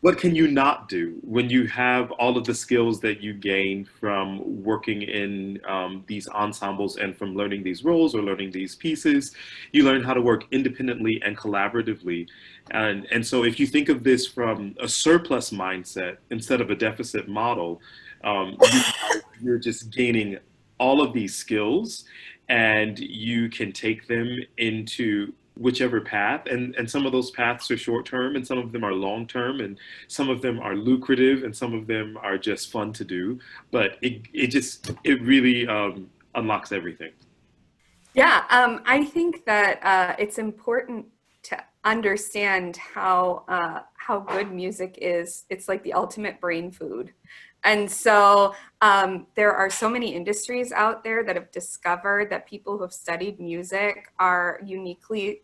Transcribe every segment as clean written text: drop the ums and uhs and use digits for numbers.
what can you not do when you have all of the skills that you gain from working in these ensembles and from learning these roles or learning these pieces? You learn how to work independently and collaboratively. And so if you think of this from a surplus mindset instead of a deficit model, you're just gaining all of these skills and you can take them into whichever path, and some of those paths are short term and some of them are long term and some of them are lucrative and some of them are just fun to do, but it really unlocks everything. Yeah, I think that it's important to understand how good music is. It's like the ultimate brain food. And so there are so many industries out there that have discovered that people who have studied music are uniquely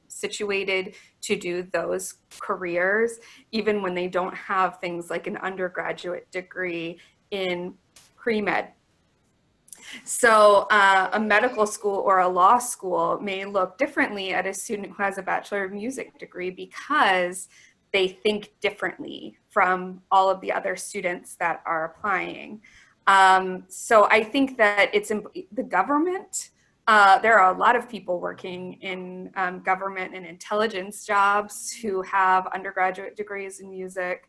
situated to do those careers, even when they don't have things like an undergraduate degree in pre-med. So a medical school or a law school may look differently at a student who has a Bachelor of Music degree because they think differently from all of the other students that are applying. So I think that it's the government. There are a lot of people working in government and intelligence jobs who have undergraduate degrees in music,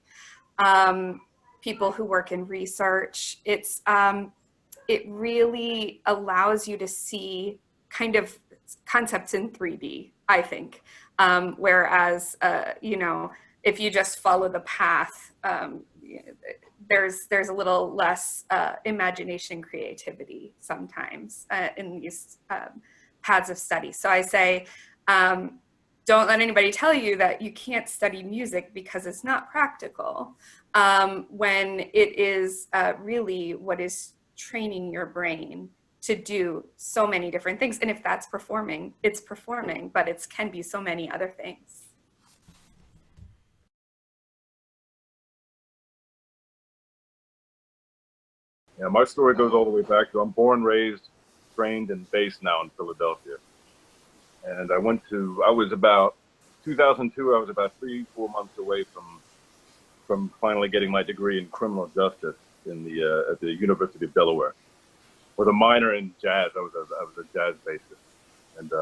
people who work in research. It really allows you to see kind of concepts in 3D, I think. Whereas, if you just follow the path, there's a little less imagination, creativity sometimes in these paths of study. So I say, don't let anybody tell you that you can't study music because it's not practical, when it is really what is training your brain to do so many different things. And if that's performing, it's performing, but it can be so many other things. Yeah, my story goes all the way back to I'm born, raised, trained, and based now in Philadelphia. And I was about 2002. I was about 3-4 months away from finally getting my degree in criminal justice in the at the University of Delaware, with a minor in jazz. I was a jazz bassist, and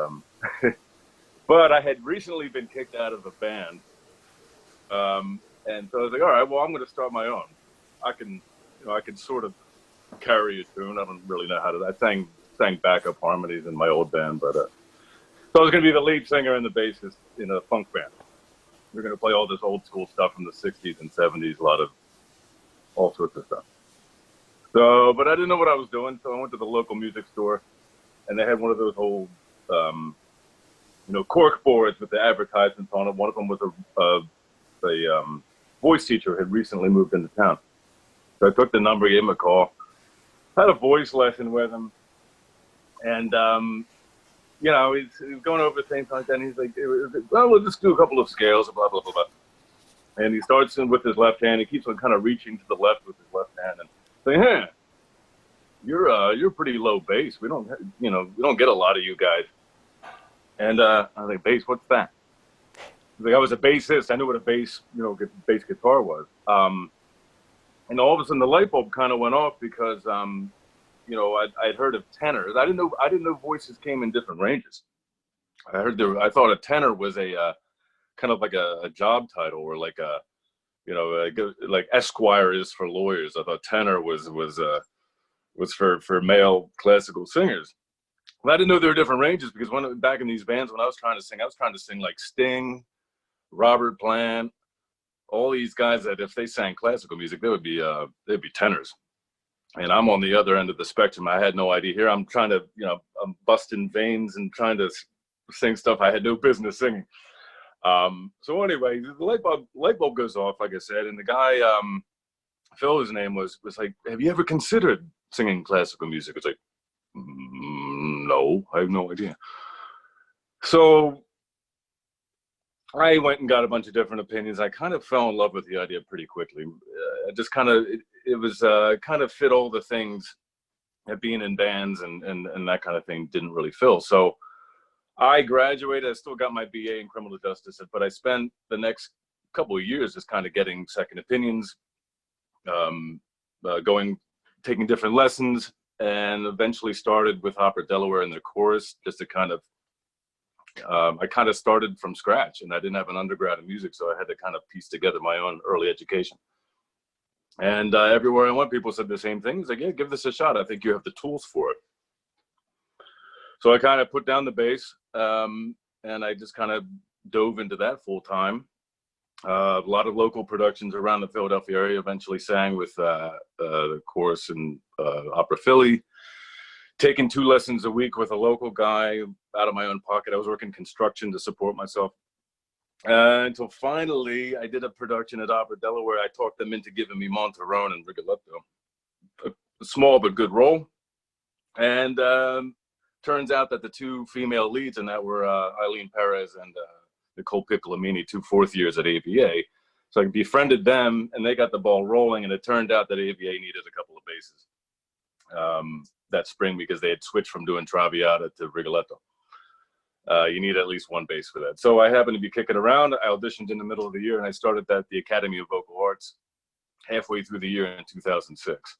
but I had recently been kicked out of a band, and so I was like, all right, well, I'm going to start my own. I can sort of carry a tune. I don't really know how to. I sang backup harmonies in my old band, but so I was going to be the lead singer and the bassist in a funk band. We're going to play all this old school stuff from the 60s and 70s, a lot of all sorts of stuff. So, but I didn't know what I was doing, so I went to the local music store, and they had one of those old, cork boards with the advertisements on it. One of them was a voice teacher who had recently moved into town. So I took the number, gave him a call, had a voice lesson with him, and he's going over things like that, and he's like, well, we'll just do a couple of scales, blah, blah, blah, blah. And he starts in with his left hand. He keeps on kind of reaching to the left with his left hand and saying, hey, you're pretty low bass. We don't get a lot of you guys. And I was like, bass, what's that? He's like, I was a bassist. I knew what a bass guitar was. And all of a sudden the light bulb kind of went off because, I'd heard of tenors. I didn't know voices came in different ranges. I thought a tenor was a kind of like a job title, or like like Esquire is for lawyers. I thought tenor was for male classical singers. But I didn't know there were different ranges, because back in these bands when I was trying to sing like Sting, Robert Plant, all these guys that if they sang classical music, they'd be tenors. And I'm on the other end of the spectrum. I had no idea. Here I'm trying to, I'm busting veins and trying to sing stuff I had no business singing. So anyway, the light bulb goes off, like I said, and the guy, Phil, his name was like, have you ever considered singing classical music? It's like, no, I have no idea. So I went and got a bunch of different opinions. I kind of fell in love with the idea pretty quickly. Just kind of, it was kind of fit all the things that being in bands and that kind of thing didn't really fill. So I graduated. I still got my BA in criminal justice, but I spent the next couple of years just kind of getting second opinions, taking different lessons, and eventually started with Opera Delaware in the chorus, just to kind of, I kind of started from scratch, and I didn't have an undergrad in music, so I had to kind of piece together my own early education. And everywhere I went, people said the same thing. It's like, yeah, give this a shot. I think you have the tools for it. So I kind of put down the bass, and I just kind of dove into that full time. A lot of local productions around the Philadelphia area. Eventually sang with the chorus in Opera Philly. Taking 2 lessons a week with a local guy out of my own pocket. I was working construction to support myself. Until finally, I did a production at Opera Delaware. I talked them into giving me Monterone and Rigoletto. A small but good role. And turns out that the 2 female leads in that were Eileen Perez and Nicole Piccolomini, 2 fourth years at AVA. So I befriended them, and they got the ball rolling, and it turned out that AVA needed a couple of basses that spring, because they had switched from doing Traviata to Rigoletto. You need at least 1 bass for that. So I happened to be kicking around. I auditioned in the middle of the year, and I started at the Academy of Vocal Arts halfway through the year in 2006.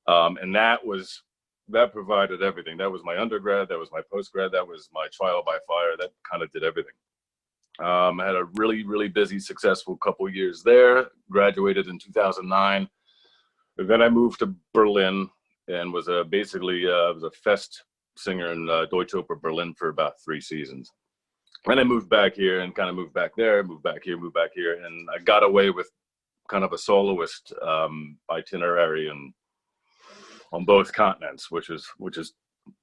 And that provided everything. That was my undergrad, that was my postgrad, that was my trial by fire. That kind of did everything. I had a really, really busy, successful couple of years there. Graduated in 2009. Then I moved to Berlin and was basically was a Fest singer in Deutsche Oper Berlin for about 3 seasons. And I moved back here and kind of moved back there, moved back here, and I got away with kind of a soloist itinerary on both continents, which is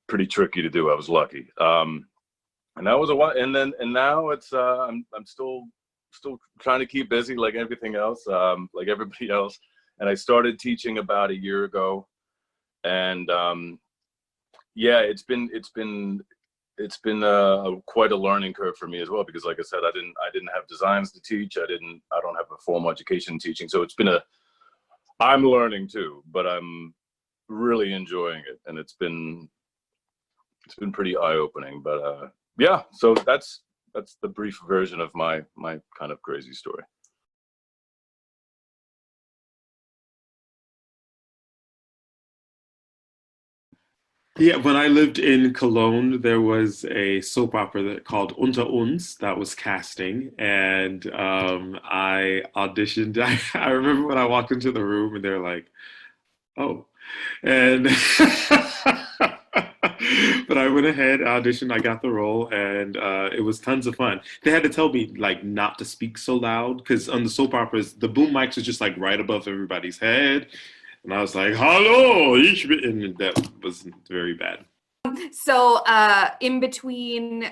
pretty tricky to do. I was lucky. And that was a while, and now it's I'm still trying to keep busy like everything else, like everybody else. And I started teaching about a year ago, and yeah, it's been quite a learning curve for me as well, because like I said, I didn't have designs to teach. I don't have a formal education in teaching, so I'm learning too, but I'm really enjoying it, and it's been pretty eye-opening. But yeah, so that's the brief version of my kind of crazy story. Yeah, when I lived in Cologne, there was a soap opera called Unter Uns that was casting, and I auditioned. I remember when I walked into the room, and they're like, "Oh," and but I went ahead, auditioned, I got the role, and it was tons of fun. They had to tell me like not to speak so loud, because on the soap operas, the boom mics are just like right above everybody's head. And I was like, "Hello," and that was very bad. So in between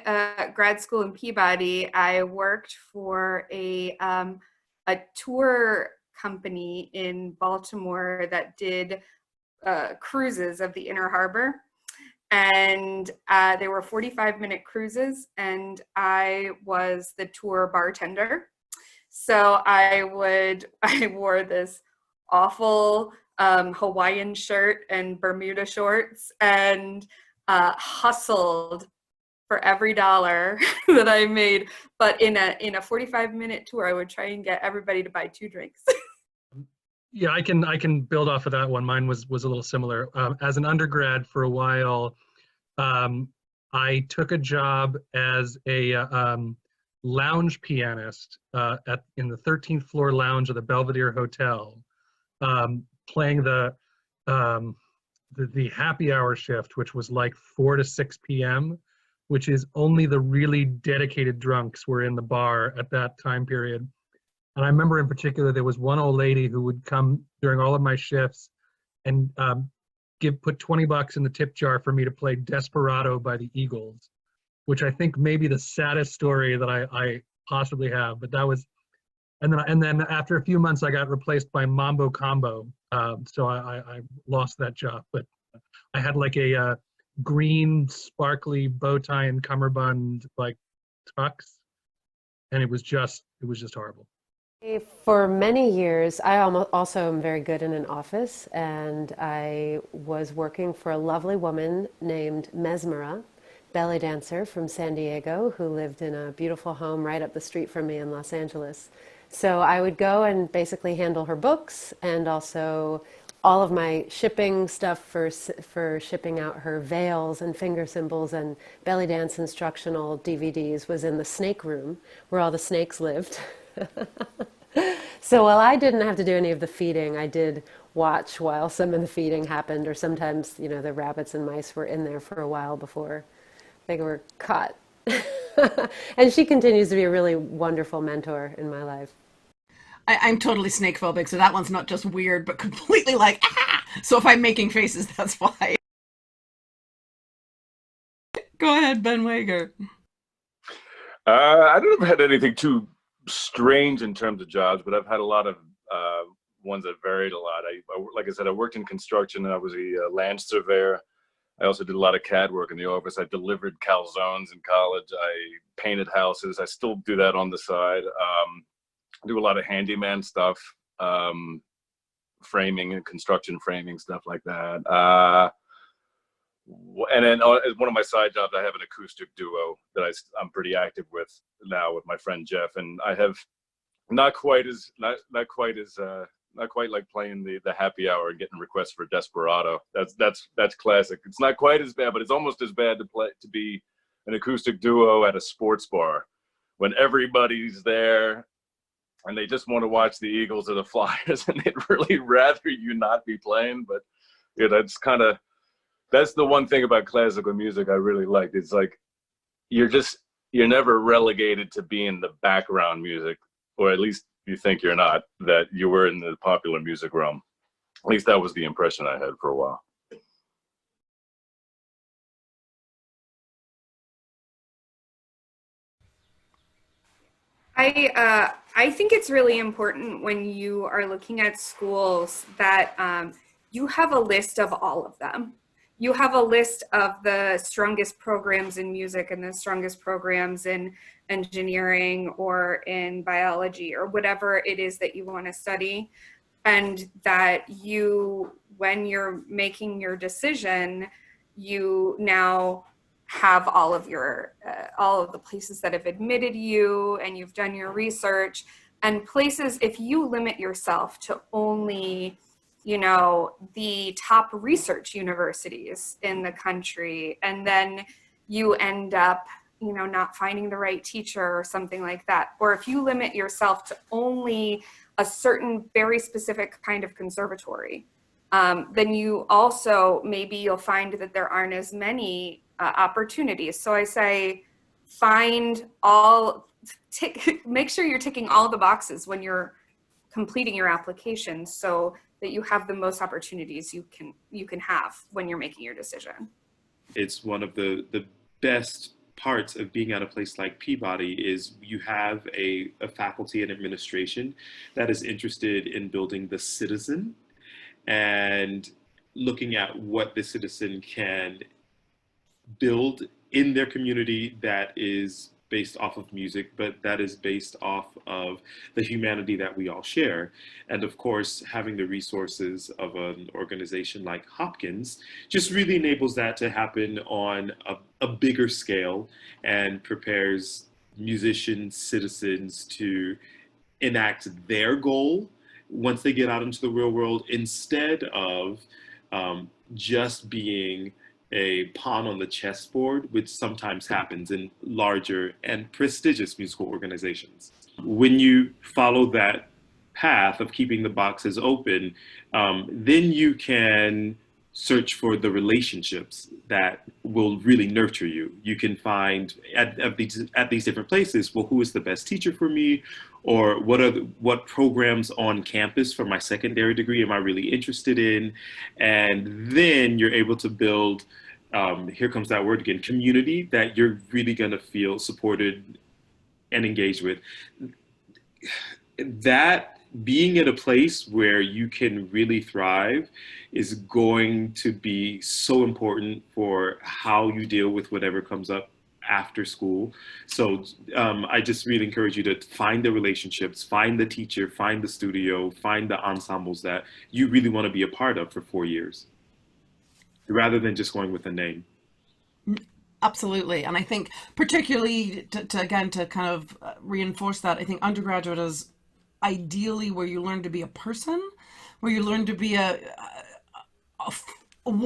grad school and Peabody, I worked for a tour company in Baltimore that did cruises of the Inner Harbor. And they were 45-minute cruises, and I was the tour bartender. So I wore this awful Hawaiian shirt and Bermuda shorts, and hustled for every dollar that I made. But in a 45-minute tour, I would try and get everybody to buy 2 drinks. Yeah, I can build off of that one. Mine was a little similar. As an undergrad for a while, I took a job as a lounge pianist in the 13th floor lounge of the Belvedere Hotel, playing the happy hour shift, which was like 4 to 6 p.m., which is only the really dedicated drunks were in the bar at that time period. And I remember in particular, there was one old lady who would come during all of my shifts and put $20 in the tip jar for me to play Desperado by the Eagles, which I think may be the saddest story that I possibly have. But that was, and then after a few months, I got replaced by Mambo Combo. So I lost that job. But I had like a green, sparkly bow tie and cummerbund like tux, and it was just horrible. For many years, I also am very good in an office, and I was working for a lovely woman named Mesmera, belly dancer from San Diego, who lived in a beautiful home right up the street from me in Los Angeles. So I would go and basically handle her books and also all of my shipping stuff for shipping out her veils and finger cymbals and belly dance instructional DVDs was in the snake room where all the snakes lived. So while I didn't have to do any of the feeding, I did watch while some of the feeding happened, or sometimes, you know, the rabbits and mice were in there for a while before they were caught. And she continues to be a really wonderful mentor in my life. I'm totally snake phobic, so that one's not just weird, but completely like, ah! So if I'm making faces, that's why. Go ahead, Ben Wager. I don't know if I had anything too strange in terms of jobs, but I've had a lot of ones that varied a lot. Like I said, I worked in construction, and I was a land surveyor. I also did a lot of CAD work in the office. I delivered calzones in college. I painted houses. I still do that on the side. I do a lot of handyman stuff, framing and construction framing, stuff like that. And then one of my side jobs, I have an acoustic duo that I'm pretty active with now with my friend Jeff, and I have not quite like playing the happy hour and getting requests for Desperado. That's classic. It's not quite as bad, but it's almost as bad to be an acoustic duo at a sports bar when everybody's there and they just want to watch the Eagles or the Flyers, and they'd really rather you not be playing. But yeah, that's the one thing about classical music I really liked. It's like you're never relegated to being the background music, or at least you think you're not, that you were in the popular music realm. At least that was the impression I had for a while. I think it's really important when you are looking at schools that you have a list of all of them. You have a list of the strongest programs in music and the strongest programs in engineering or in biology or whatever it is that you want to study. And that when you're making your decision, you now have all of the places that have admitted you, and you've done your research, and places, if you limit yourself to only, you know, the top research universities in the country, and then you end up, you know, not finding the right teacher or something like that. Or if you limit yourself to only a certain very specific kind of conservatory, then you also, maybe you'll find that there aren't as many opportunities. So I say, make sure you're ticking all the boxes when you're completing your application, so that you have the most opportunities you can have when you're making your decision. It's one of the best parts of being at a place like Peabody is you have a faculty and administration that is interested in building the citizen and looking at what the citizen can build in their community that is based off of music, but that is based off of the humanity that we all share. And of course, having the resources of an organization like Hopkins just really enables that to happen on a bigger scale and prepares musicians, citizens to enact their goal once they get out into the real world, instead of just being a pawn on the chessboard, which sometimes happens in larger and prestigious musical organizations. When you follow that path of keeping the boxes open, then you can search for the relationships that will really nurture you. You can find at these different places, well, who is the best teacher for me? Or what programs on campus for my secondary degree am I really interested in? And then you're able to build, here comes that word again, community that you're really gonna feel supported and engaged with. That being at a place where you can really thrive is going to be so important for how you deal with whatever comes up after school. So I just really encourage you to find the relationships, find the teacher, find the studio, find the ensembles that you really want to be a part of for 4 years, rather than just going with a name. Absolutely. And I think particularly to kind of reinforce that, I think undergraduate is ideally where you learn to be a person, where you learn to be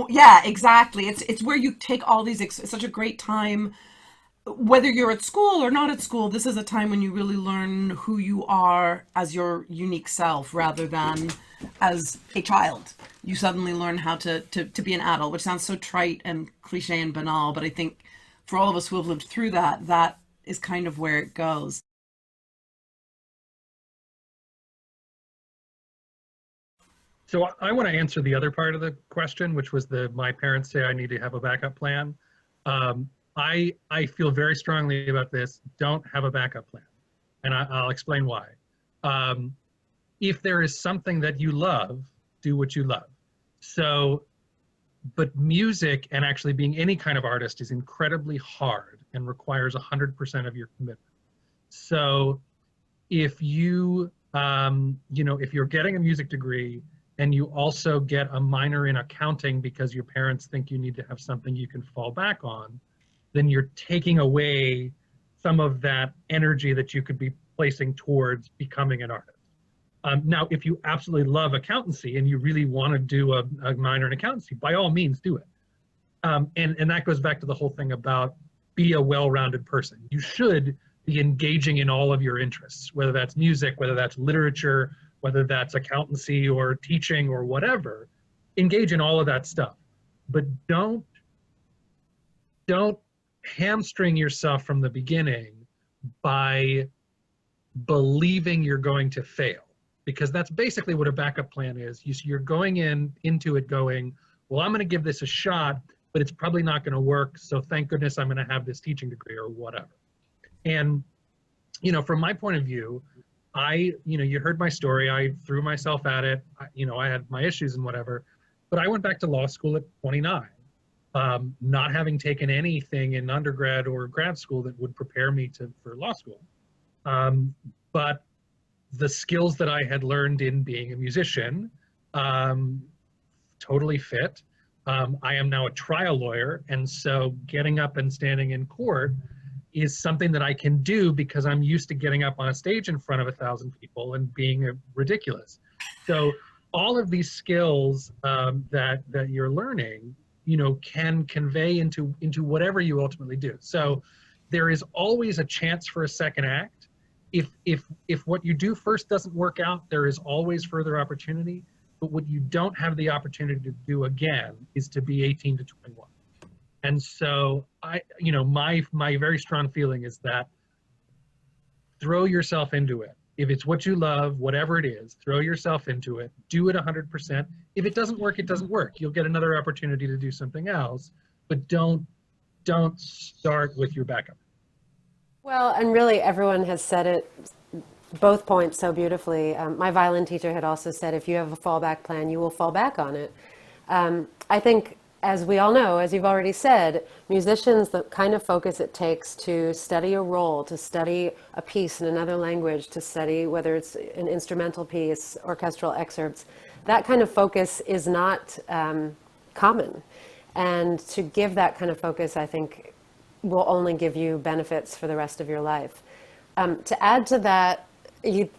yeah, exactly. It's where you take all these, it's such a great time, whether you're at school or not at school. This is a time when you really learn who you are as your unique self rather than as a child. You suddenly learn how to be an adult, which sounds so trite and cliche and banal, but I think for all of us who have lived through that, that is kind of where it goes. So I want to answer the other part of the question, which was my parents say I need to have a backup plan. I feel very strongly about this. Don't have a backup plan. And I'll explain why. If there is something that you love, do what you love. So, but music and actually being any kind of artist is incredibly hard and requires 100% of your commitment. So if you, if you're getting a music degree and you also get a minor in accounting because your parents think you need to have something you can fall back on, then you're taking away some of that energy that you could be placing towards becoming an artist. Now, if you absolutely love accountancy and you really want to do a minor in accountancy, by all means do it. And that goes back to the whole thing about be a well-rounded person. You should be engaging in all of your interests, whether that's music, whether that's literature, whether that's accountancy or teaching or whatever. Engage in all of that stuff. But don't hamstring yourself from the beginning by believing you're going to fail, because that's basically what a backup plan is. You're going into it going, well, I'm going to give this a shot, but it's probably not going to work. So thank goodness I'm going to have this teaching degree or whatever. And, from my point of view, you heard my story. I threw myself at it. I had my issues and whatever, but I went back to law school at 29. Not having taken anything in undergrad or grad school that would prepare me for law school. But the skills that I had learned in being a musician totally fit. I am now a trial lawyer, and so getting up and standing in court is something that I can do because I'm used to getting up on a stage in front of 1,000 people and being ridiculous. So all of these skills that you're learning, can convey into whatever you ultimately do. So there is always a chance for a second act. If what you do first doesn't work out, there is always further opportunity. But what you don't have the opportunity to do again is to be 18 to 21. And so my very strong feeling is that throw yourself into it. If it's what you love, whatever it is, throw yourself into it, do it 100%. If it doesn't work, it doesn't work. You'll get another opportunity to do something else, but don't start with your backup. Well, and really everyone has said it, both points so beautifully. My violin teacher had also said, if you have a fallback plan, you will fall back on it. I think, as we all know, as you've already said, musicians, the kind of focus it takes to study a role, to study a piece in another language, to study whether it's an instrumental piece, orchestral excerpts, that kind of focus is not common. And to give that kind of focus, I think, will only give you benefits for the rest of your life. To add to that,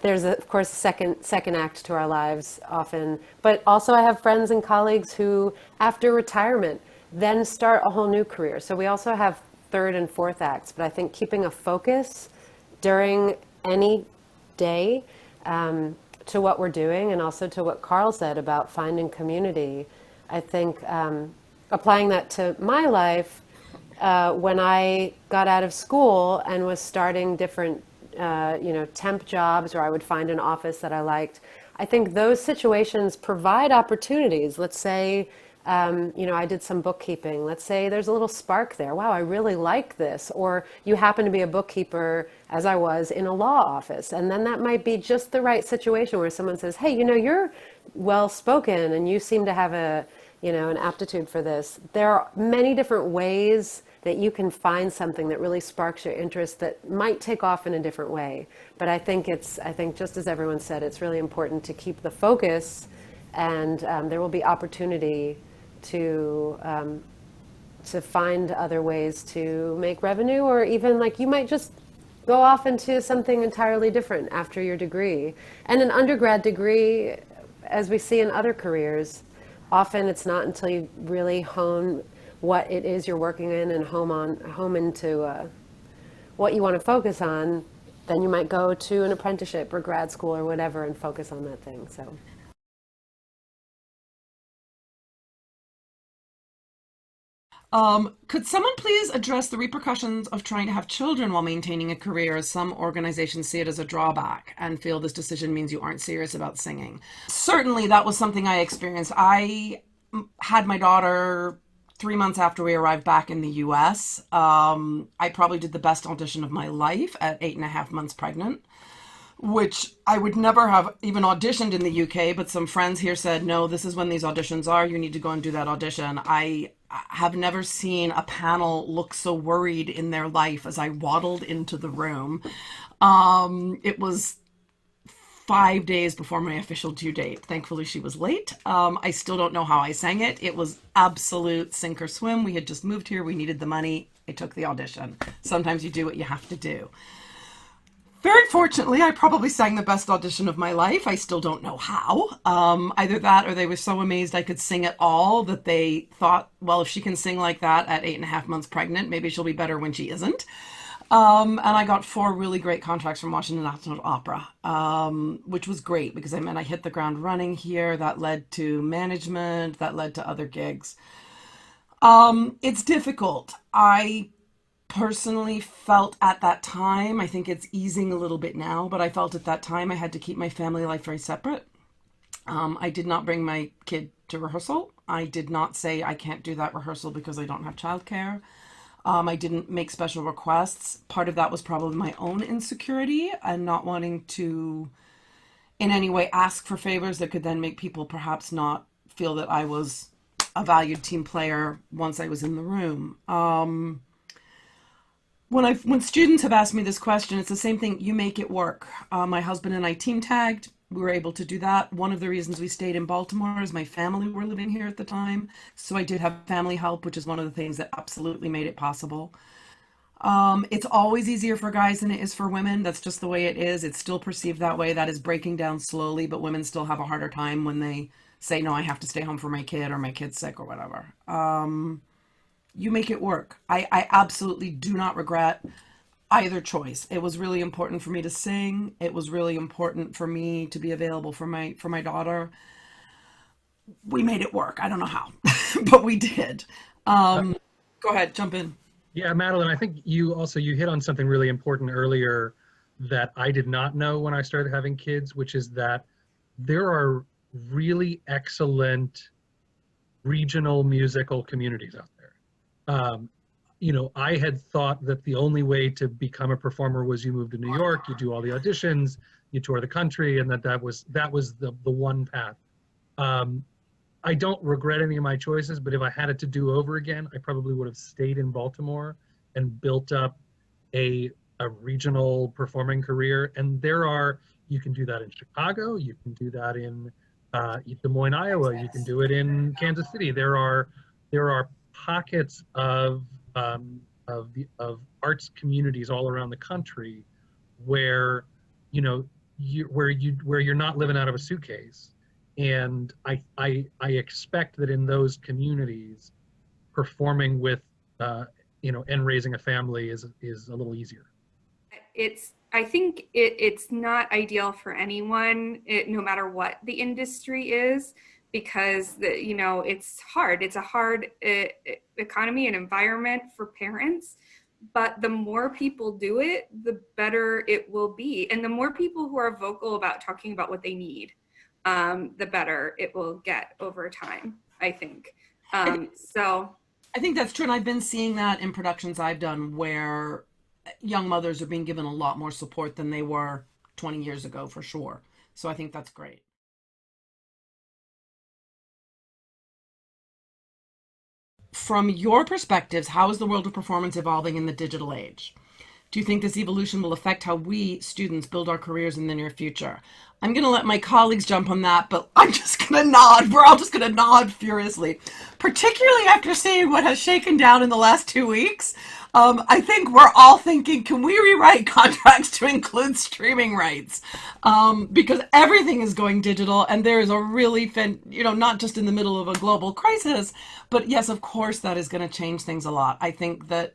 there's, of course, a second act to our lives often, but also I have friends and colleagues who, after retirement, then start a whole new career. So we also have third and fourth acts, but I think keeping a focus during any day to what we're doing, and also to what Carl said about finding community, I think applying that to my life, when I got out of school and was starting different temp jobs, or I would find an office that I liked. I think those situations provide opportunities. Let's say, I did some bookkeeping. Let's say there's a little spark there. Wow, I really like this. Or you happen to be a bookkeeper, as I was, in a law office. And then that might be just the right situation where someone says, hey, you're well-spoken and you seem to have an aptitude for this. There are many different ways that you can find something that really sparks your interest that might take off in a different way. But I think just as everyone said, it's really important to keep the focus, and there will be opportunity to find other ways to make revenue, or even you might just go off into something entirely different after your degree. And an undergrad degree, as we see in other careers, often it's not until you really hone what it is you're working in and home into what you want to focus on, then you might go to an apprenticeship or grad school or whatever and focus on that thing. So. Could someone please address the repercussions of trying to have children while maintaining a career, as some organizations see it as a drawback and feel this decision means you aren't serious about singing? Certainly, that was something I experienced. I had my daughter 3 months after we arrived back in the US. I probably did the best audition of my life at 8.5 months pregnant, which I would never have even auditioned in the UK, but some friends here said, no, this is when these auditions are. You need to go and do that audition. I have never seen a panel look so worried in their life as I waddled into the room. It was 5 days before my official due date. Thankfully, she was late. I still don't know how I sang it. It was absolute sink or swim. We had just moved here. We needed the money. I took the audition. Sometimes you do what you have to do. Very fortunately, I probably sang the best audition of my life. I still don't know how. Either that or they were so amazed I could sing at all that they thought, well, if she can sing like that at 8.5 months pregnant, maybe she'll be better when she isn't. And I got 4 really great contracts from Washington National Opera, which was great because I meant I hit the ground running here. That led to management, that led to other gigs. It's difficult. I personally felt at that time, I think it's easing a little bit now, but I felt at that time I had to keep my family life very separate. I did not bring my kid to rehearsal. I did not say I can't do that rehearsal because I don't have childcare. I didn't make special requests. Part of that was probably my own insecurity and not wanting to in any way ask for favors that could then make people perhaps not feel that I was a valued team player once I was in the room. When students have asked me this question, it's the same thing. You make it work. My husband and I team tagged. We were able to do that. One of the reasons we stayed in Baltimore is my family were living here at the time. So I did have family help, which is one of the things that absolutely made it possible. It's always easier for guys than it is for women. That's just the way it is. It's still perceived that way. That is breaking down slowly, but women still have a harder time when they say, no, I have to stay home for my kid or my kid's sick or whatever. You make it work. I absolutely do not regret either choice. It was really important for me to sing. It was really important for me to be available for my daughter. We made it work. I don't know how, but we did. Go ahead, jump in. Yeah, Madeleine, I think you hit on something really important earlier that I did not know when I started having kids, which is that there are really excellent regional musical communities out there. I had thought that the only way to become a performer was you move to New York, you do all the auditions, you tour the country, and that was the one path. I don't regret any of my choices, but if I had it to do over again, I probably would have stayed in Baltimore and built up a regional performing career. And you can do that in Chicago, you can do that in Des Moines, Iowa, you can do it in Kansas City. There are pockets of arts communities all around the country where you're not living out of a suitcase. And I expect that in those communities, performing with and raising a family is a little easier. I think it's not ideal for anyone, no matter what the industry is, because it's hard. It's a hard economy and environment for parents. But the more people do it, the better it will be. And the more people who are vocal about talking about what they need, the better it will get over time, I think. So I think that's true. And I've been seeing that in productions I've done where young mothers are being given a lot more support than they were 20 years ago, for sure. So I think that's great. From your perspectives, how is the world of performance evolving in the digital age? Do you think this evolution will affect how we students build our careers in the near future? I'm going to let my colleagues jump on that, but I'm just going to nod. We're all just going to nod furiously, particularly after seeing what has shaken down in the last 2 weeks. I think we're all thinking, can we rewrite contracts to include streaming rights? Because everything is going digital, and there is a really, not just in the middle of a global crisis, but yes, of course, that is going to change things a lot. I think that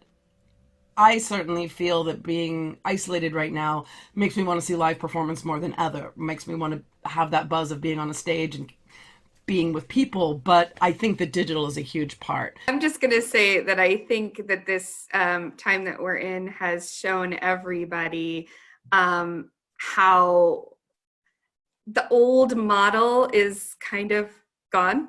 I certainly feel that being isolated right now makes me want to see live performance more than ever. Makes me want to have that buzz of being on a stage and being with people. But I think that digital is a huge part. I'm just going to say that I think that this time that we're in has shown everybody how the old model is kind of gone.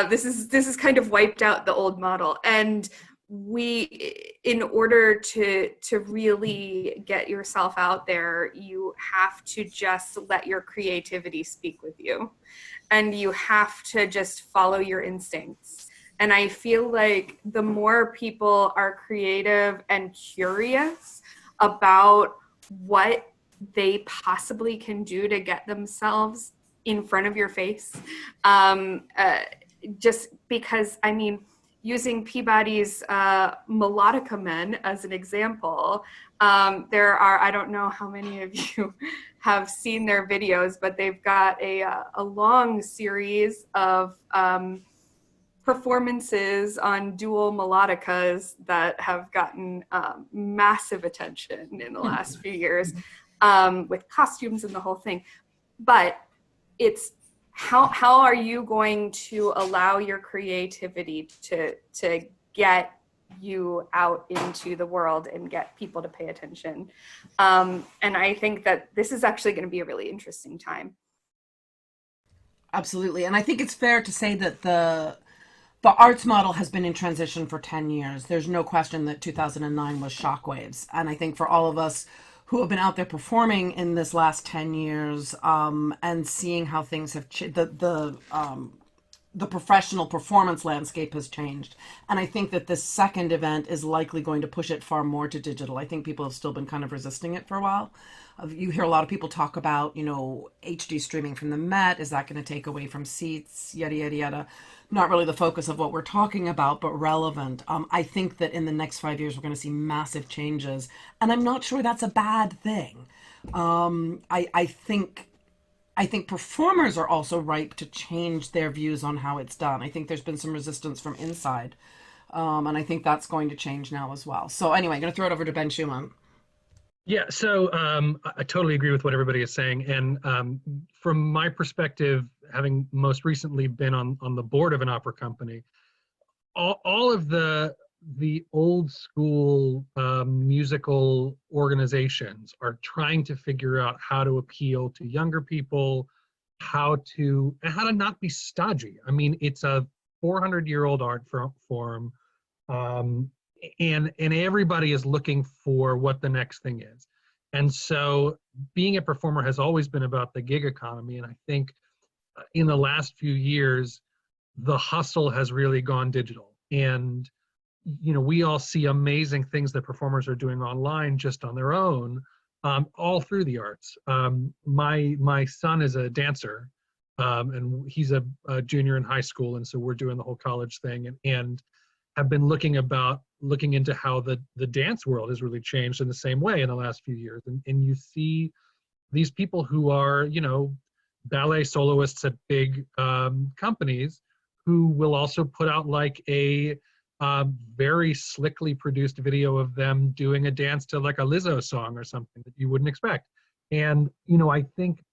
This is kind of wiped out the old model, and in order to really get yourself out there, you have to just let your creativity speak with you, and you have to just follow your instincts. And I feel like the more people are creative and curious about what they possibly can do to get themselves in front of your face, just because, I mean, using Peabody's Melodica Men as an example, there are, I don't know how many of you have seen their videos, but they've got a long series of performances on dual melodicas that have gotten massive attention in the last few years, with costumes and the whole thing. But it's how are you going to allow your creativity to get you out into the world and get people to pay attention? And I think that this is actually going to be a really interesting time. Absolutely. And I think it's fair to say that the arts model has been in transition for 10 years. There's no question that 2009 was shockwaves. And I think for all of us who have been out there performing in this last 10 years, and seeing how things have the professional performance landscape has changed. And I think that this second event is likely going to push it far more to digital. I think people have still been kind of resisting it for a while. You hear a lot of people talk about, HD streaming from the Met. Is that going to take away from seats? Yada, yada, yada. Not really the focus of what we're talking about, but relevant. I think that in the next 5 years, we're going to see massive changes. And I'm not sure that's a bad thing. I think performers are also ripe to change their views on how it's done. I think there's been some resistance from inside. And I think that's going to change now as well. So anyway, I'm going to throw it over to Ben Schuman. Yeah, so I totally agree with what everybody is saying. And from my perspective, having most recently been on the board of an opera company, all of the old school musical organizations are trying to figure out how to appeal to younger people, how to not be stodgy. I mean, it's a 400-year-old art form. And everybody is looking for what the next thing is. And so being a performer has always been about the gig economy. And I think in the last few years, the hustle has really gone digital. And, we all see amazing things that performers are doing online just on their own, all through the arts. My son is a dancer, and he's a junior in high school. And so we're doing the whole college thing, and have been looking into how the dance world has really changed in the same way in the last few years. And you see these people who are, ballet soloists at big companies who will also put out like a very slickly produced video of them doing a dance to like a Lizzo song or something that you wouldn't expect. And, I think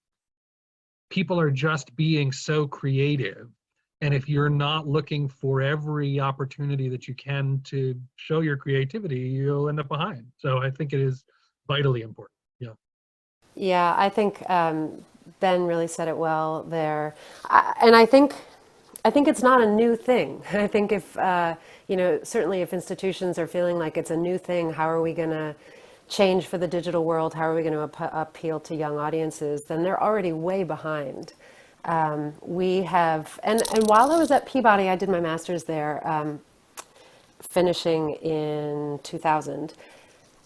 people are just being so creative. And if you're not looking for every opportunity that you can to show your creativity, you'll end up behind. So I think it is vitally important. Yeah. Yeah, I think Ben really said it well there. And I think it's not a new thing. I think if, certainly if institutions are feeling like it's a new thing, how are we going to change for the digital world? How are we going to appeal to young audiences? Then they're already way behind. We have, and while I was at Peabody, I did my master's there, finishing in 2000.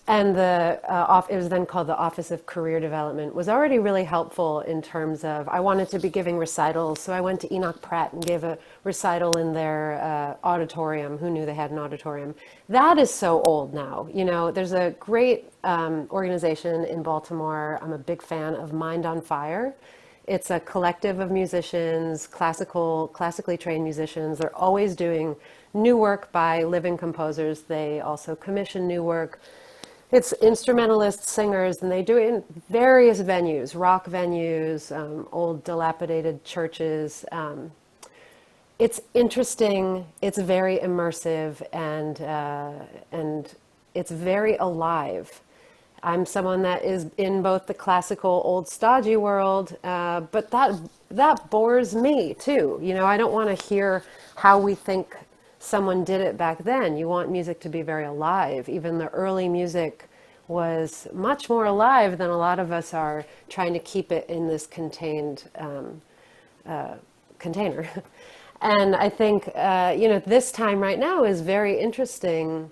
and it was then called the Office of Career Development, was already really helpful in terms of, I wanted to be giving recitals, so I went to Enoch Pratt and gave a recital in their auditorium. Who knew they had an auditorium? That is so old now. You know, there's a great organization in Baltimore. I'm a big fan of Mind on Fire. It's a collective of musicians, classically trained musicians. They're always doing new work by living composers. They also commission new work. It's instrumentalists, singers, and they do it in various venues, rock venues, old dilapidated churches. It's interesting, it's very immersive, and it's very alive. I'm someone that is in both the classical old stodgy world, but that bores me too. You know, I don't want to hear how we think someone did it back then. You want music to be very alive. Even the early music was much more alive than a lot of us are trying to keep it in this contained container. And I think, you know, this time right now is very interesting,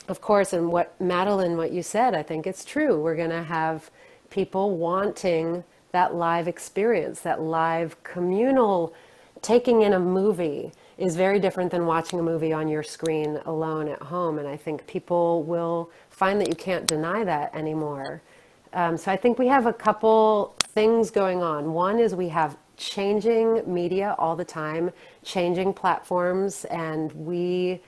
of course, and what Madeleine, what you said, I think it's true. We're going to have people wanting that live experience, that live communal taking in a movie is very different than watching a movie on your screen alone at home. And I think people will find that you can't deny that anymore. So I think we have a couple things going on. One is we have changing media all the time, changing platforms, and we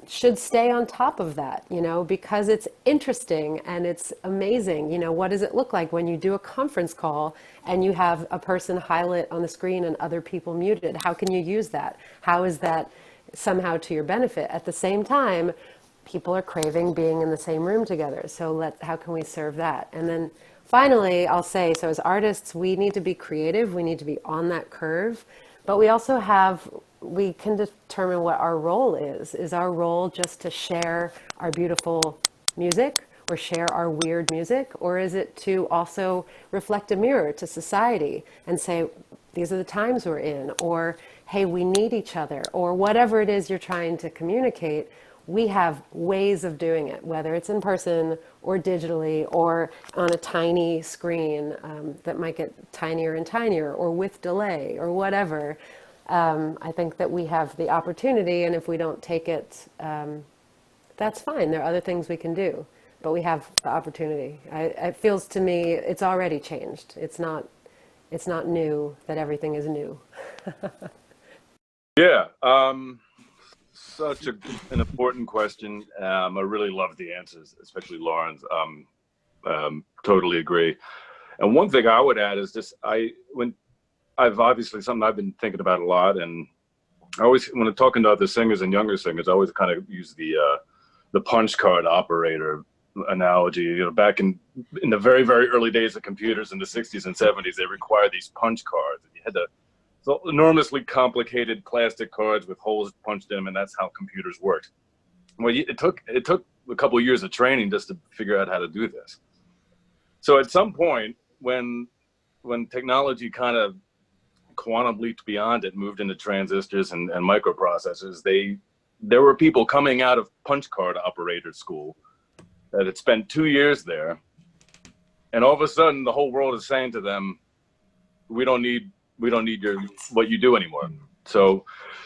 should stay on top of that, you know, because it's interesting and it's amazing. You know, what does it look like when you do a conference call and you have a person highlight on the screen and other people muted? How can you use that? How is that somehow to your benefit? At the same time, people are craving being in the same room together. So how can we serve that? And then finally, I'll say, so as artists, we need to be creative. We need to be on that curve, but we can determine what our role is. Is our role just to share our beautiful music or share our weird music? Or is it to also reflect a mirror to society and say, these are the times we're in, or, hey, we need each other, or whatever it is you're trying to communicate? We have ways of doing it, whether it's in person or digitally or on a tiny screen that might get tinier and tinier or with delay or whatever. I think that we have the opportunity, and if we don't take it, that's fine. There are other things we can do, but we have the opportunity. It feels to me it's already changed. It's not new that everything is new. Yeah, such an important question. I really love the answers, especially Lauren's. Totally agree. And one thing I would add is just I've obviously something I've been thinking about a lot, and I always, when I'm talking to other singers and younger singers, I always kind of use the punch card operator analogy. You know, back in the very, very early days of computers in the 60s and 70s, they required these punch cards. You had to enormously complicated plastic cards with holes punched in them, and that's how computers worked. Well, it took a couple of years of training just to figure out how to do this. So at some point, when technology kind of quantum leaped beyond it, moved into transistors and microprocessors, there were people coming out of punch card operator school that had spent 2 years there, and all of a sudden the whole world is saying to them, we don't need what you do anymore. So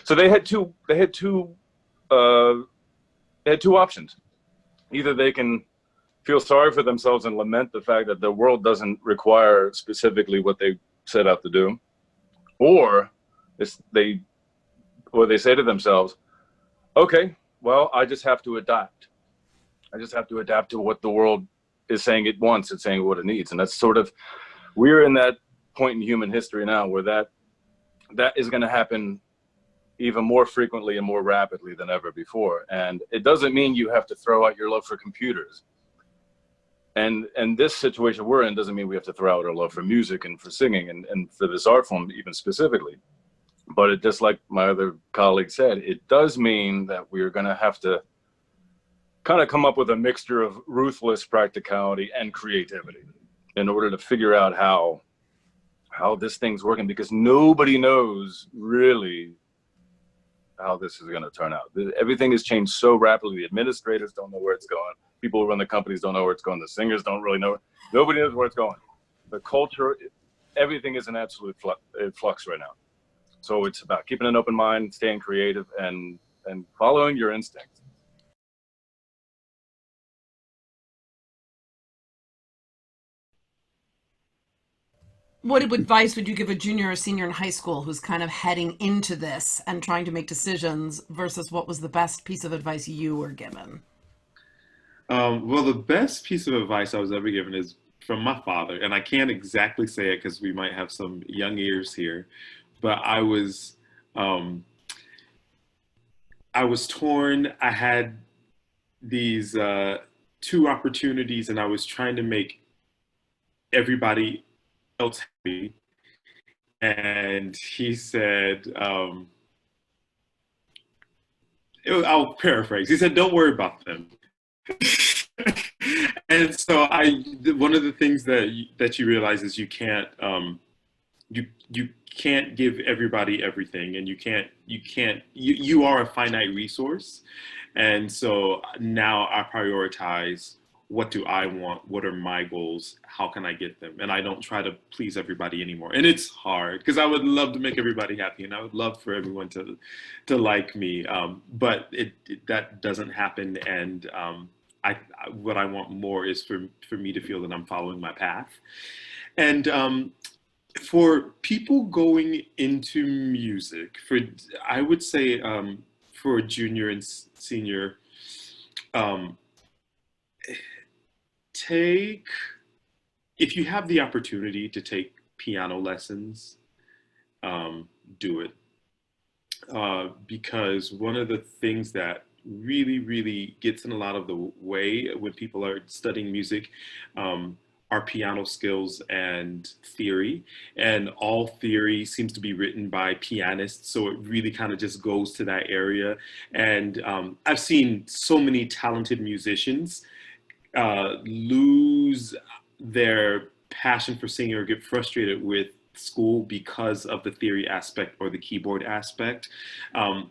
they had two options. Either they can feel sorry for themselves and lament the fact that the world doesn't require specifically what they set out to do, or they say to themselves, okay, well, I just have to adapt. I just have to adapt to what the world is saying it wants. It's saying what it needs. And that's sort of, we're in that point in human history now where that is going to happen even more frequently and more rapidly than ever before. And it doesn't mean you have to throw out your love for computers. And this situation we're in doesn't mean we have to throw out our love for music and for singing and for this art form even specifically. But it, just like my other colleague said, it does mean that we're going to have to kind of come up with a mixture of ruthless practicality and creativity in order to figure out how this thing's working, because nobody knows really how this is going to turn out. Everything has changed so rapidly. The administrators don't know where it's going. People who run the companies don't know where it's going. The singers don't really know. Nobody knows where it's going. The culture, everything is in absolute flux right now. So it's about keeping an open mind, staying creative, and following your instincts. What advice would you give a junior or senior in high school who's kind of heading into this and trying to make decisions versus what was the best piece of advice you were given? Well, the best piece of advice I was ever given is from my father, and I can't exactly say it because we might have some young ears here, but I was torn. I had these two opportunities, and I was trying to make everybody else happy. And he said, I'll paraphrase. He said, "Don't worry about them." And so one of the things that you realize is you can't give everybody everything, and you are a finite resource. And so now I prioritize, what do I want? What are my goals? How can I get them? And I don't try to please everybody anymore. And it's hard because I would love to make everybody happy, and I would love for everyone to like me. But that doesn't happen. And what I want more is for me to feel that I'm following my path. And for people going into music, I would say for junior and senior, if you have the opportunity to take piano lessons, do it. Because one of the things that really, really gets in a lot of the way when people are studying music are piano skills and theory. And all theory seems to be written by pianists, so it really kind of just goes to that area. And I've seen so many talented musicians lose their passion for singing or get frustrated with school because of the theory aspect or the keyboard aspect.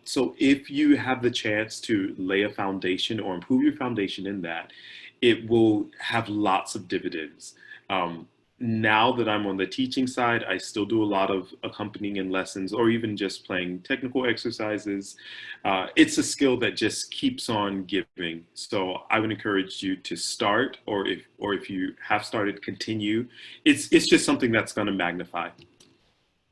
So if you have the chance to lay a foundation or improve your foundation in that, it will have lots of dividends. Now that I'm on the teaching side, I still do a lot of accompanying in lessons or even just playing technical exercises. It's a skill that just keeps on giving. So I would encourage you to start, or if you have started, continue. It's just something that's going to magnify.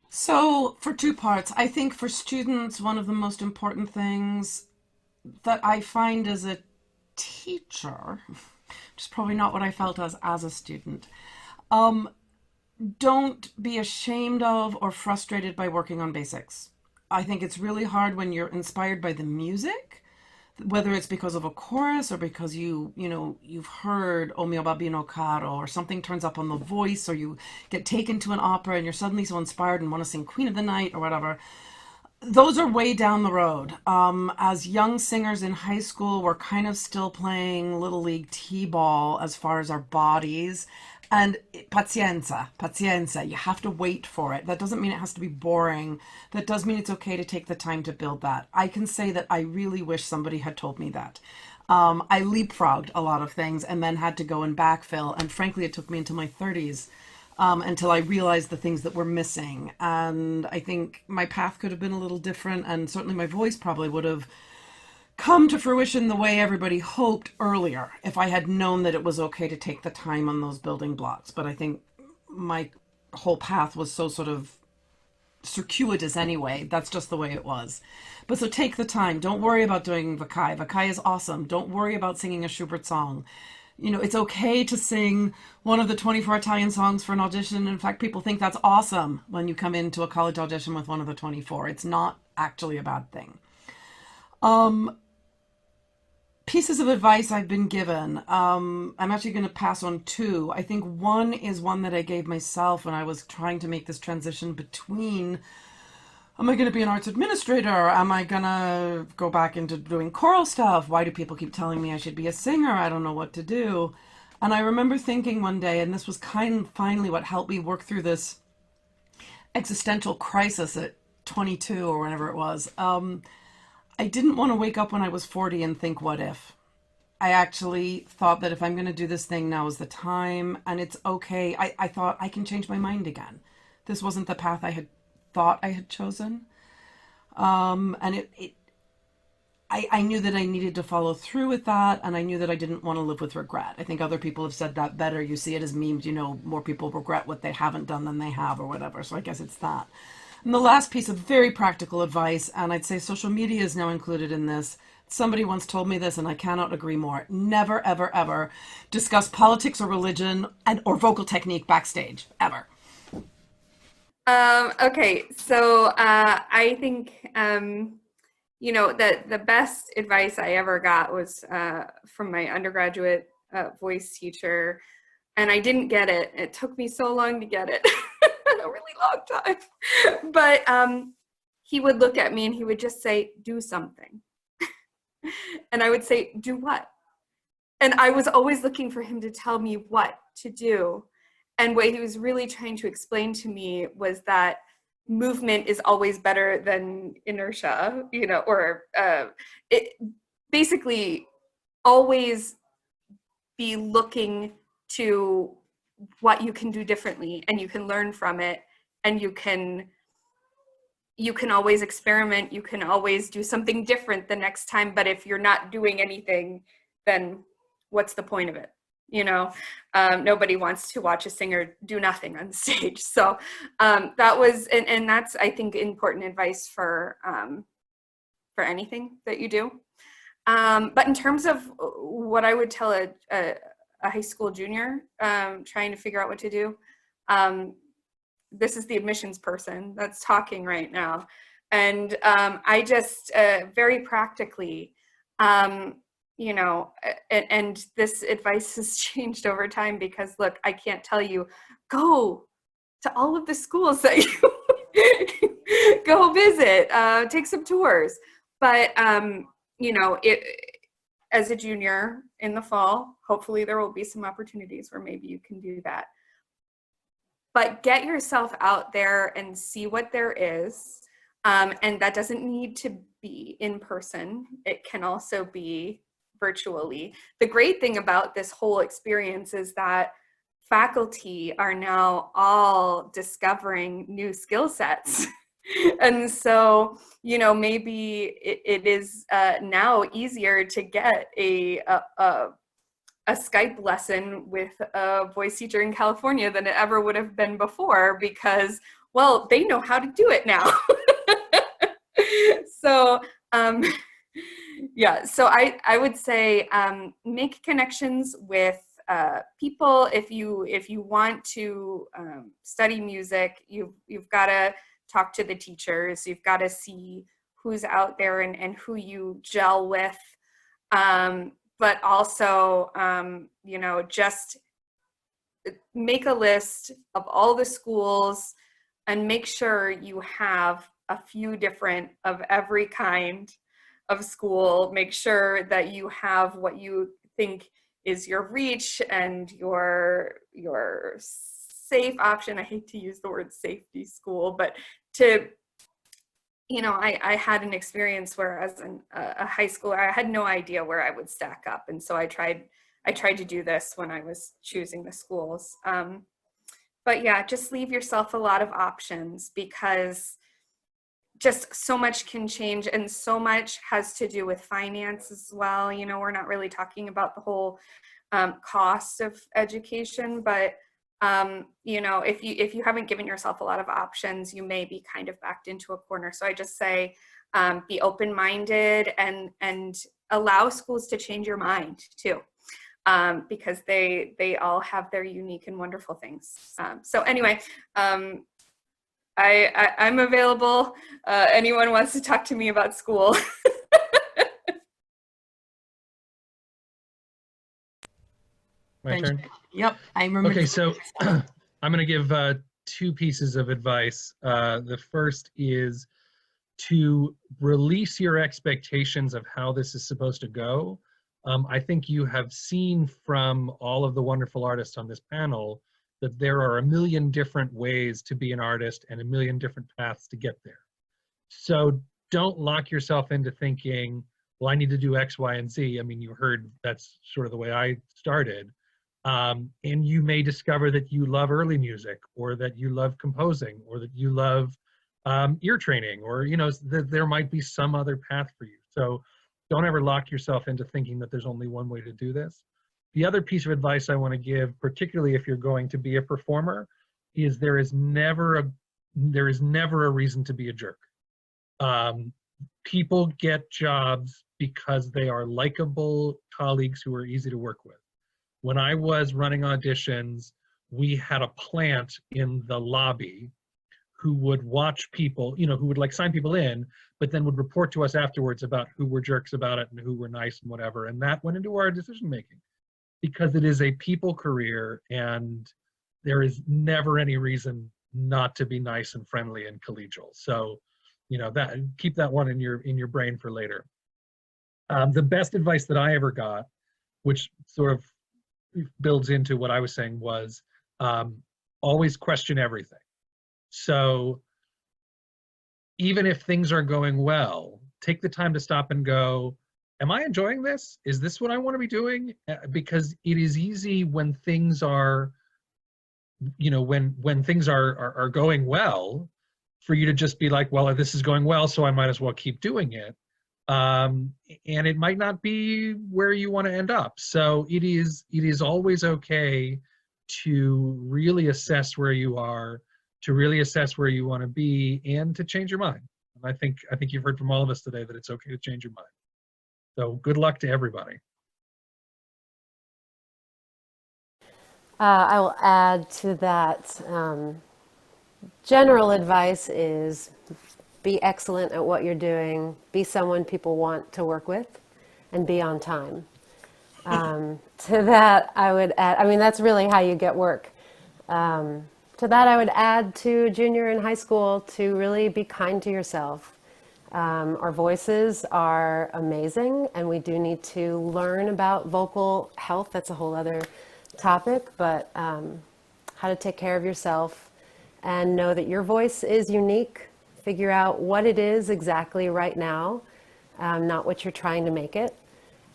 So for two parts, I think for students, one of the most important things that I find as a teacher, which is probably not what I felt as a student, don't be ashamed of or frustrated by working on basics. I think it's really hard when you're inspired by the music, whether it's because of a chorus or because you've heard O mio babbino caro, or something turns up on The Voice, or you get taken to an opera and you're suddenly so inspired and want to sing Queen of the Night or whatever. Those are way down the road. As young singers in high school, we're kind of still playing Little League T-ball as far as our bodies. And pazienza, you have to wait for it. That doesn't mean it has to be boring. That does mean it's okay to take the time to build that. I can say that I really wish somebody had told me that. I leapfrogged a lot of things and then had to go and backfill. And frankly, it took me into my 30s until I realized the things that were missing. And I think my path could have been a little different, and certainly my voice probably would have come to fruition the way everybody hoped earlier if I had known that it was okay to take the time on those building blocks. But I think my whole path was so sort of circuitous anyway. That's just the way it was. But so take the time. Don't worry about doing Vakai. Vakai is awesome. Don't worry about singing a Schubert song. It's okay to sing one of the 24 Italian songs for an audition. In fact, people think that's awesome when you come into a college audition with one of the 24. It's not actually a bad thing. Pieces of advice I've been given. I'm actually going to pass on two. I think one is one that I gave myself when I was trying to make this transition between, am I going to be an arts administrator? Am I going to go back into doing choral stuff? Why do people keep telling me I should be a singer? I don't know what to do. And I remember thinking one day, and this was kind of finally what helped me work through this existential crisis at 22 or whenever it was. I didn't want to wake up when I was 40 and think, what if? I actually thought that if I'm going to do this thing, now is the time, and it's okay. I thought I can change my mind again. This wasn't the path I had thought I had chosen. And I knew that I needed to follow through with that, and I knew that I didn't want to live with regret. I think other people have said that better. You see it as memes, you know, more people regret what they haven't done than they have or whatever. So I guess it's that. And the last piece of very practical advice, and I'd say social media is now included in this. Somebody once told me this, and I cannot agree more. Never, ever, ever discuss politics or religion or vocal technique backstage, ever. Okay, so I think you know, the best advice I ever got was from my undergraduate voice teacher, and I didn't get it. It took me so long to get it, a really long time. But he would look at me and he would just say, "Do something," and I would say, "Do what?" And I was always looking for him to tell me what to do. And what he was really trying to explain to me was that movement is always better than inertia, you know, or it basically always be looking to what you can do differently, and you can learn from it, and you can always experiment, you can always do something different the next time. But if you're not doing anything, then what's the point of it? You know, nobody wants to watch a singer do nothing on stage. So that was, and that's, I think, important advice for anything that you do. But in terms of what I would tell a high school junior trying to figure out what to do, this is the admissions person that's talking right now. And I just very practically, you know, and this advice has changed over time because, look, I can't tell you, go to all of the schools that you go visit, take some tours. But, you know, as a junior in the fall, hopefully there will be some opportunities where maybe you can do that. But get yourself out there and see what there is. And that doesn't need to be in person. It can also be virtually. The great thing about this whole experience is that faculty are now all discovering new skill sets. And so, you know, maybe it is now easier to get a Skype lesson with a voice teacher in California than it ever would have been before, because, well, they know how to do it now. So, yeah, so I would say make connections with people. If you want to study music, you've got to talk to the teachers. You've got to see who's out there and who you gel with. But also, you know, just make a list of all the schools and make sure you have a few different of every kind of school. Make sure that you have what you think is your reach and your safe option. I hate to use the word safety school, but to, you know, I had an experience where as a high schooler, I had no idea where I would stack up. And so I tried to do this when I was choosing the schools. But yeah, just leave yourself a lot of options, because just so much can change, and so much has to do with finance as well. You know, we're not really talking about the whole cost of education, but you know, if you haven't given yourself a lot of options, you may be kind of backed into a corner. So I just say, be open-minded and allow schools to change your mind too, because they all have their unique and wonderful things. So anyway, I'm available. Anyone wants to talk to me about school? My turn? Yep, I remember. Okay, so I'm going to give two pieces of advice. The first is to release your expectations of how this is supposed to go. I think you have seen from all of the wonderful artists on this panel that there are a million different ways to be an artist and a million different paths to get there. So don't lock yourself into thinking, well, I need to do X, Y, and Z. I mean, you heard that's sort of the way I started. And you may discover that you love early music, or that you love composing, or that you love ear training, or, you know, that there might be some other path for you. So don't ever lock yourself into thinking that there's only one way to do this. The other piece of advice I want to give, particularly if you're going to be a performer, is there is never a reason to be a jerk. People get jobs because they are likable colleagues who are easy to work with. When I was running auditions, we had a plant in the lobby who would watch people, you know, who would like sign people in, but then would report to us afterwards about who were jerks about it and who were nice and whatever. And that went into our decision making, because it is a people career, and there is never any reason not to be nice and friendly and collegial. So, you know, that, keep that one in your brain for later. The best advice that I ever got, which sort of builds into what I was saying, was always question everything. So even if things are going well, take the time to stop and go, am I enjoying this? Is this what I want to be doing? Because it is easy when things are, you know, when things are going well, for you to just be like, well, this is going well, so I might as well keep doing it. And it might not be where you want to end up. So it is always okay to really assess where you are, to really assess where you want to be, and to change your mind. And I think you've heard from all of us today that it's okay to change your mind. So good luck to everybody. I will add to that. General advice is be excellent at what you're doing, be someone people want to work with, and be on time. To that, I would add, I mean, that's really how you get work. To that, I would add to junior and high school to really be kind to yourself. Our voices are amazing, and we do need to learn about vocal health. That's a whole other topic, but how to take care of yourself and know that your voice is unique. Figure out what it is exactly right now, not what you're trying to make it,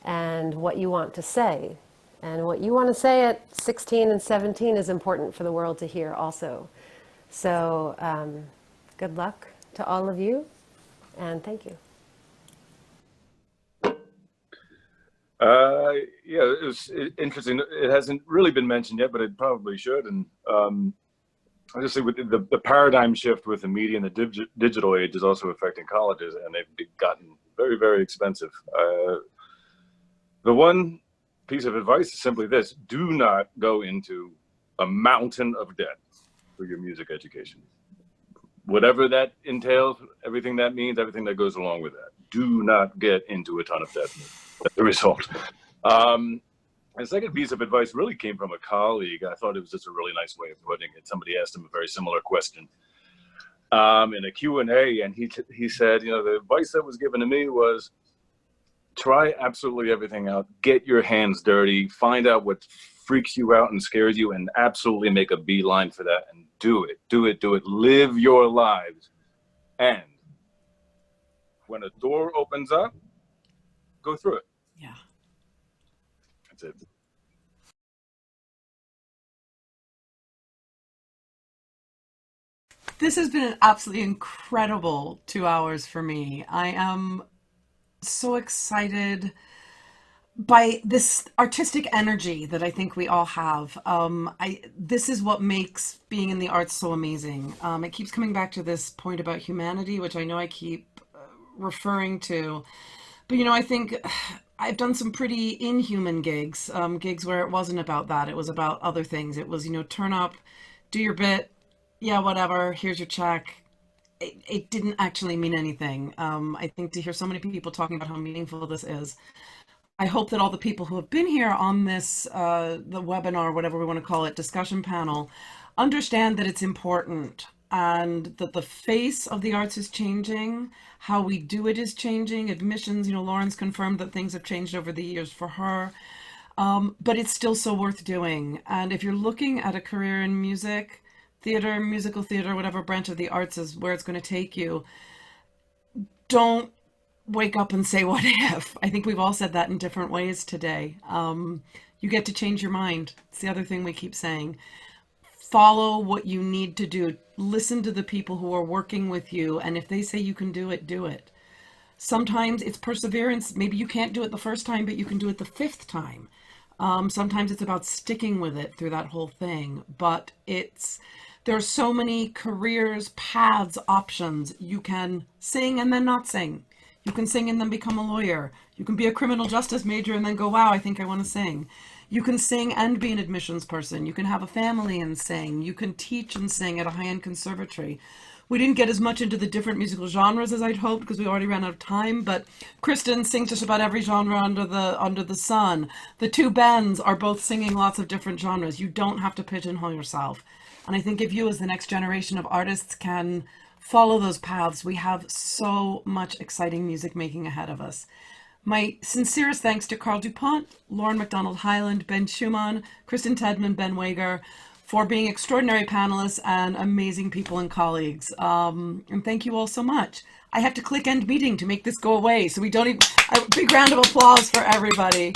and what you want to say. And what you want to say at 16 and 17 is important for the world to hear also. So good luck to all of you, and thank you. Yeah, it was interesting. It hasn't really been mentioned yet, but it probably should. And I just say with the paradigm shift with the media and the digital age is also affecting colleges, and they've gotten very, very expensive. The one piece of advice is simply this: do not go into a mountain of debt for your music education. Whatever that entails, everything that means, everything that goes along with that. Do not get into a ton of debt as a result. The second piece of advice really came from a colleague. I thought it was just a really nice way of putting it. Somebody asked him a very similar question in a Q&A, and he said, you know, the advice that was given to me was try absolutely everything out. Get your hands dirty. Find out what freaks you out and scares you, and absolutely make a beeline for that and do it. Do it. Do it. Live your lives. And when a door opens up, go through it. Yeah. That's it. This has been an absolutely incredible 2 hours for me. I am so excited by this artistic energy that I think we all have. This is what makes being in the arts so amazing. It keeps coming back to this point about humanity, which I know I keep referring to. But, you know, I think I've done some pretty inhuman gigs, gigs where it wasn't about that. It was about other things. It was, you know, turn up, do your bit, yeah, whatever, here's your check. It didn't actually mean anything. I think to hear so many people talking about how meaningful this is, I hope that all the people who have been here on this, the webinar, whatever we want to call it, discussion panel, understand that it's important, and that the face of the arts is changing, how we do it is changing. Admissions, you know, Lauren's confirmed that things have changed over the years for her, but it's still so worth doing. And if you're looking at a career in music, theater, musical theater, whatever branch of the arts is where it's going to take you, don't wake up and say what if. I think we've all said that in different ways today. You get to change your mind. It's the other thing we keep saying. Follow what you need to do. Listen to the people who are working with you, and if they say you can do it, do it. Sometimes it's perseverance. Maybe you can't do it the first time, but you can do it the 5th time. Sometimes it's about sticking with it through that whole thing. But there are so many careers, paths, options. You can sing and then not sing. You can sing and then become a lawyer. You can be a criminal justice major and then go, wow, I think I want to sing. You can sing and be an admissions person. You can have a family and sing. You can teach and sing at a high-end conservatory. We didn't get as much into the different musical genres as I'd hoped because we already ran out of time, but Kristen sings just about every genre under the sun. The two Bens are both singing lots of different genres. You don't have to pigeonhole yourself. And I think if you as the next generation of artists can follow those paths, we have so much exciting music making ahead of us. My sincerest thanks to Carl Dupont, Lauren McDonald-Hyland, Ben Schuman, Kristen Toedtman, Ben Wager, for being extraordinary panelists and amazing people and colleagues. And thank you all so much. I have to click end meeting to make this go away, so we don't even, a big round of applause for everybody.